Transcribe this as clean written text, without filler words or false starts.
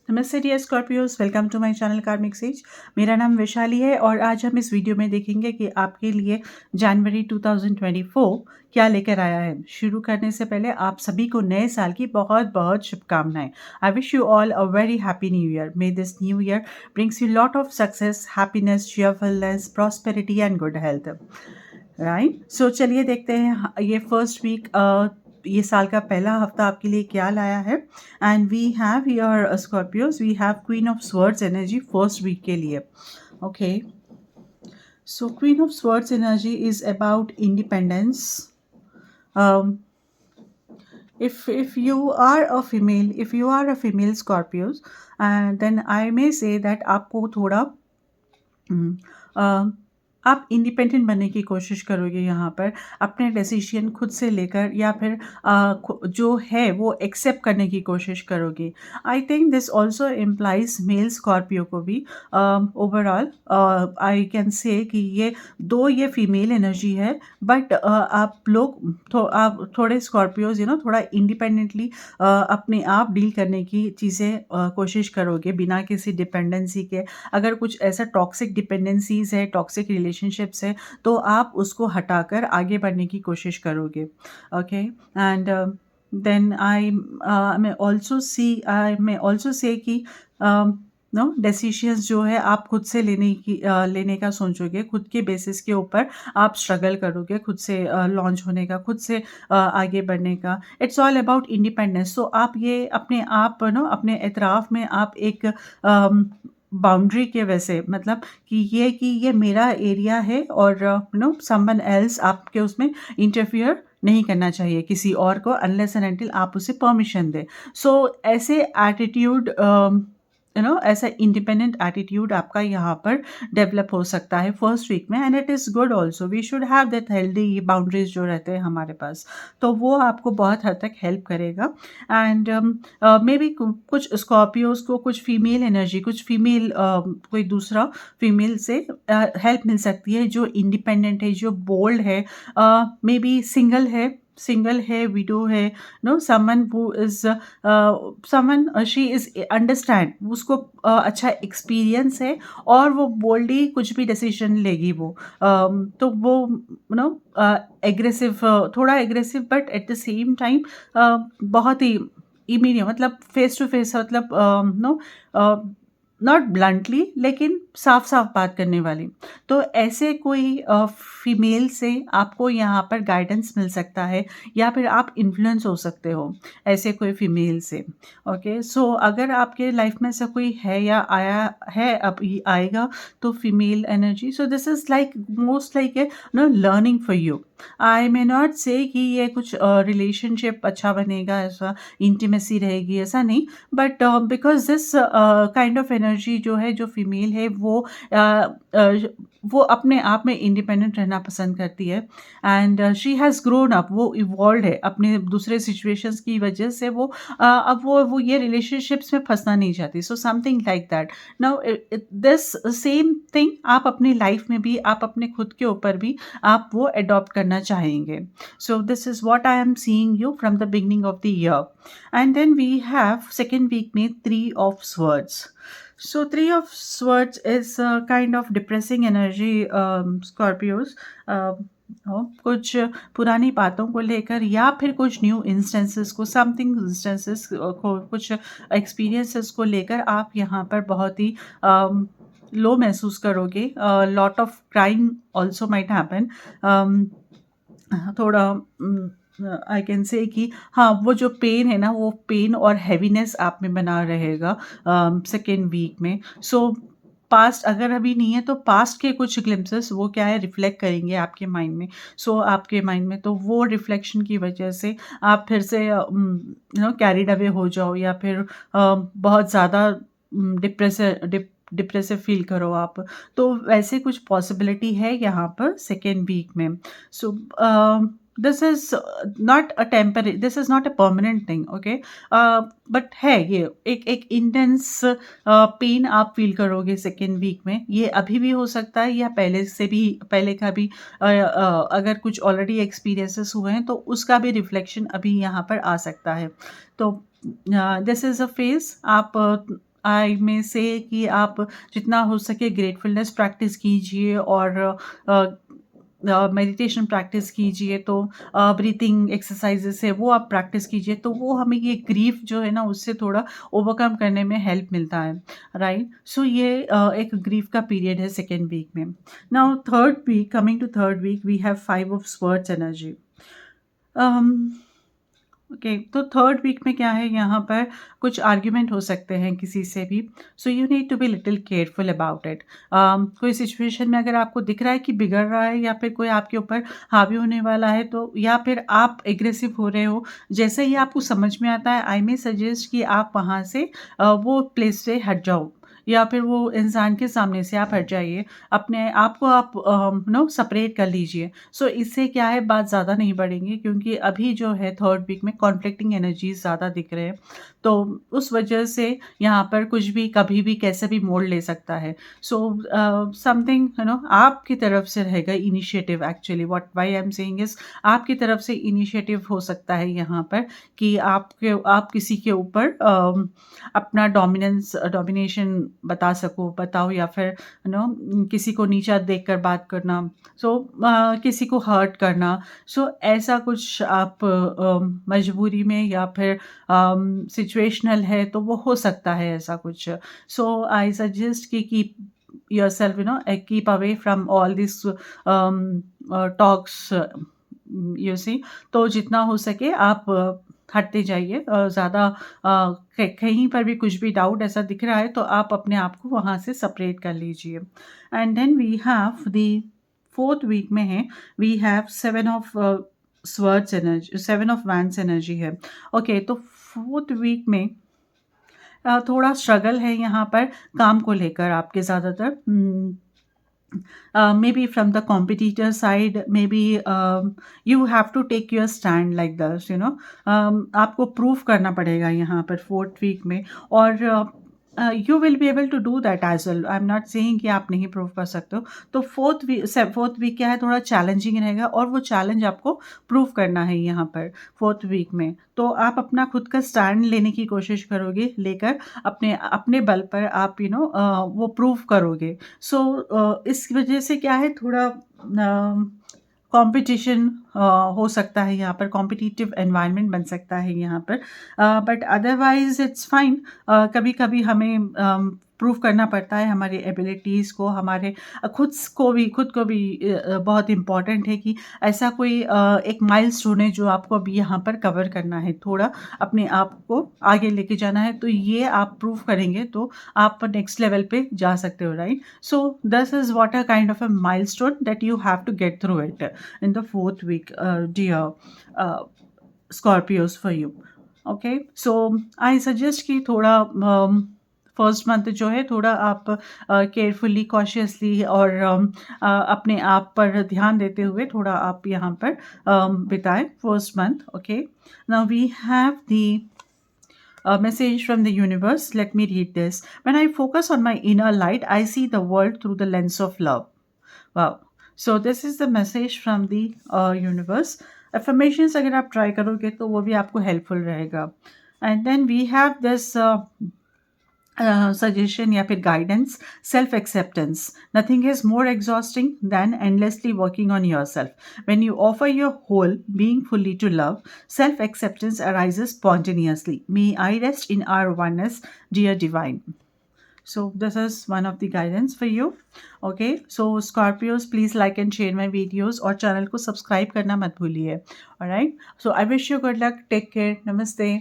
नमस्ते dear Scorpios, welcome to my channel Karmic Says. मेरा नाम वैशाली है और आज हम इस वीडियो में देखेंगे कि आपके लिए जनवरी 2024 क्या लेकर आया है। शुरू करने से पहले आप सभी को नए साल की बहुत बहुत शुभकामनाएं। I wish you all a very happy new year. May this new year brings you lot of success, happiness, cheerfulness, prosperity and good health. Right, so चलिए देखते हैं ये फर्स्ट वीक, ये साल का पहला हफ्ता आपके लिए क्या लाया है। And we have your Scorpios, we have queen of swords energy first week के लिए। Okay, so queen of swords energy is about independence. If you are a female, if you are a female Scorpios, then I may say that आपको थोड़ा अ, आप independent बनने की कोशिश करोगे यहाँ पर, अपने डिसीजन खुद से लेकर या फिर जो है वो एक्सेप्ट करने की कोशिश करोगे। I think this also implies male Scorpio को भी। ओवरऑल आई कैन से कि ये फीमेल एनर्जी है, बट आप लोग आप थोड़े स्कॉर्पियोज थोड़ा इंडिपेंडेंटली अपने आप डील करने की चीज़ें कोशिश करोगे बिना किसी डिपेंडेंसी के। अगर कुछ ऐसा टॉक्सिक डिपेंडेंसीज है, टॉक्सिक रिलेशनशिप्स है, तो आप उसको हटाकर आगे बढ़ने की कोशिश करोगे। Okay, and then I may also say कि नो डिसीजंस जो है आप खुद से लेने का सोचोगे, खुद के बेसिस के ऊपर आप स्ट्रगल करोगे, खुद से लॉन्च होने का, खुद से आगे बढ़ने का। It's all about independence. So आप ये अपने आप अपने एतराफ़ में आप एक बाउंड्री के वैसे, मतलब कि ये मेरा एरिया है और समवन एल्स आपके उसमें इंटरफियर नहीं करना चाहिए किसी और को, अनलेस एंड अनटिल आप उसे परमिशन दें। सो ऐसे एटीट्यूड, ऐसा इंडिपेंडेंट एटीट्यूड आपका यहाँ पर डेवलप हो सकता है फर्स्ट वीक में। And it is good also, we should have that healthy boundaries जो रहते हैं हमारे पास, तो वो आपको बहुत हद तक हेल्प करेगा। एंड मे बी कुछ स्कॉर्पियोज को कुछ फीमेल एनर्जी, कुछ फीमेल कोई दूसरा फीमेल से हेल्प मिल सकती है जो इंडिपेंडेंट है, जो बोल्ड है, मे बी सिंगल है, विडो है, someone who is someone, she is understand, उसको अच्छा एक्सपीरियंस है और वो बोल्डली कुछ भी डिसीजन लेगी वो। तो वो एग्रेसिव, थोड़ा aggressive, but at the same time बहुत ही इमीडिएट, मतलब फेस टू फेस, मतलब नो नॉट ब्लंटली, लेकिन साफ साफ बात करने वाली। तो ऐसे कोई फीमेल से आपको यहाँ पर गाइडेंस मिल सकता है या फिर आप इन्फ्लुएंस हो सकते हो ऐसे कोई फीमेल से। ओके, सो अगर आपके लाइफ में ऐसा कोई है या आया है, अब ये आएगा, तो female energy, so this is like most like a learning for you. I may not से कि ये कुछ रिलेशनशिप अच्छा बनेगा, ऐसा इंटीमेसी रहेगी, ऐसा नहीं, but because this kind of energy जो है, जो फीमेल है, वो अपने आप में इंडिपेंडेंट रहना पसंद करती है। And she has grown up, वो इवॉल्व है अपने दूसरे सिचुएशंस की वजह से। वो अब वो ये रिलेशनशिप्स में फंसना नहीं चाहती। So something like that. Now this same thing आप अपनी लाइफ में भी, आप अपने खुद के ऊपर भी आप वो अडॉप्ट करना चाहेंगे। So this is what I am seeing you from the beginning of the year. And then we have second week में 3 of swords. So 3 of swords is kind of depressing energy, Scorpios. कुछ पुरानी बातों को लेकर या फिर कुछ new instances को, समथिंग इंस्टेंसेस को, कुछ एक्सपीरियंसेस को लेकर आप यहाँ पर बहुत ही लो महसूस करोगे। Lot of crying also might happen. थोड़ा आई कैन से कि हाँ, वो जो पेन है ना, वो पेन और हैवीनेस आप में बना रहेगा सेकेंड वीक में। सो पास्ट अगर अभी नहीं है तो पास्ट के कुछ ग्लिम्पसेस वो क्या है, रिफ्लेक्ट करेंगे आपके माइंड में। सो आपके माइंड में तो वो रिफ्लेक्शन की वजह से आप फिर से कैरिड अवे हो जाओ या फिर बहुत ज़्यादा डिप्रेसिव फील करो आप। तो वैसे कुछ पॉसिबिलिटी है यहाँ पर सेकेंड वीक में। So this is not a temporary, this is not a permanent thing, okay, but है ये एक इंटेंस पेन आप फील करोगे सेकेंड वीक में। ये अभी भी हो सकता है या पहले का भी, अगर कुछ ऑलरेडी एक्सपीरियंसेस हुए हैं तो उसका भी रिफ्लेक्शन अभी यहाँ पर आ सकता है। तो दिस इज़ अ फेज। आई में से कि आप जितना हो सके ग्रेटफुलनेस प्रैक्टिस कीजिए और मेडिटेशन प्रैक्टिस कीजिए, तो ब्रीथिंग एक्सरसाइजेस है वो आप प्रैक्टिस कीजिए, तो वो हमें ये ग्रीफ जो है ना उससे थोड़ा ओवरकम करने में हेल्प मिलता है, राइट? सो ये एक ग्रीफ का पीरियड है सेकेंड वीक में। Now third week, coming to third week, we have 5 of swords energy. Okay, तो थर्ड वीक में क्या है, यहाँ पर कुछ आर्ग्यूमेंट हो सकते हैं किसी से भी, so you need to be little careful about it. कोई सिचुएशन में अगर आपको दिख रहा है कि बिगड़ रहा है या फिर कोई आपके ऊपर हावी होने वाला है, तो या फिर आप एग्रेसिव हो रहे हो, जैसे ही आपको समझ में आता है, आई मे सजेस्ट कि आप वहाँ से वो प्लेस से हट जाओ, या फिर वो इंसान के सामने से आप हट जाइए, अपने आप को आप सेपरेट कर लीजिए। सो इससे क्या है, बात ज़्यादा नहीं बढ़ेंगी, क्योंकि अभी जो है थर्ड वीक में कॉन्फ्लिक्टिंग एनर्जीज ज़्यादा दिख रहे हैं, तो उस वजह से यहाँ पर कुछ भी कभी भी कैसे भी मोड़ ले सकता है। सो समथिंग आपकी तरफ से रहेगा initiative, actually what why I am saying is, आपकी तरफ से इनिशिएटिव हो सकता है यहाँ पर कि आप किसी के ऊपर अपना डोमिनेशन बताओ, या फिर किसी को नीचा देखकर बात करना, सो किसी को हर्ट करना, सो ऐसा कुछ आप मजबूरी में या फिर सिचुएशनल है तो वो हो सकता है ऐसा कुछ। सो आई सजेस्ट कि keep yourself, keep away from all these talks, you see। तो जितना हो सके आप हटते जाइए, ज़्यादा कहीं पर भी कुछ भी डाउट ऐसा दिख रहा है तो आप अपने आप को वहाँ से सेपरेट कर लीजिए। And then we have the fourth week में है, we have 7 of swords energy, 7 of wands energy है। ओके, तो फोर्थ वीक में थोड़ा स्ट्रगल है यहाँ पर काम को लेकर आपके ज़्यादातर, maybe from the competitor side, maybe you have to take your stand like this, आपको प्रूव करना पड़ेगा यहाँ पर फोर्थ वीक में, और you will be able to do that as well. I am not saying कि आप नहीं प्रूव कर सकते हो। तो फोर्थ वीक क्या है, थोड़ा चैलेंजिंग रहेगा, और वो चैलेंज आपको प्रूव करना है यहाँ पर फोर्थ वीक में। तो आप अपना खुद का स्टैंड लेने की कोशिश करोगे, लेकर अपने अपने बल पर आप वो प्रूव करोगे। सो इस वजह से क्या है, थोड़ा कंपटीशन हो सकता है, यहाँ पर कॉम्पिटिटिव एनवायरनमेंट बन सकता है यहाँ पर, बट अदरवाइज इट्स फाइन। कभी-कभी हमें प्रूव करना पड़ता है हमारी एबिलिटीज़ को, हमारे खुद को भी बहुत इम्पॉर्टेंट है कि ऐसा कोई एक माइलस्टोन है जो आपको अभी यहाँ पर कवर करना है, थोड़ा अपने आप को आगे लेके जाना है, तो ये आप प्रूव करेंगे तो आप नेक्स्ट लेवल पे जा सकते हो, right? So this is what a kind of a milestone that you have to get through it in the fourth week, dear Scorpios, for you. Okay, so I suggest कि थोड़ा first month जो है थोड़ा आप carefully, cautiously और अपने आप पर ध्यान देते हुए थोड़ा आप यहाँ पर बिताएं first month. Okay, now we have the a message from the universe. Let me read this. When I focus on my inner light, I see the world through the lens of love. Wow. So this is the message from the universe. Affirmations अगर आप try करोगे तो वो भी आपको helpful रहेगा। And then we have this suggestion या फिर guidance, self acceptance. Nothing is more exhausting than endlessly working on yourself. When you offer your whole being fully to love, self acceptance arises spontaneously. May I rest in our oneness, dear divine. So this is one of the guidance for you. Okay, so Scorpios, please like and share my videos, और channel को subscribe करना मत भूलिए। Alright, so I wish you good luck. Take care. Namaste.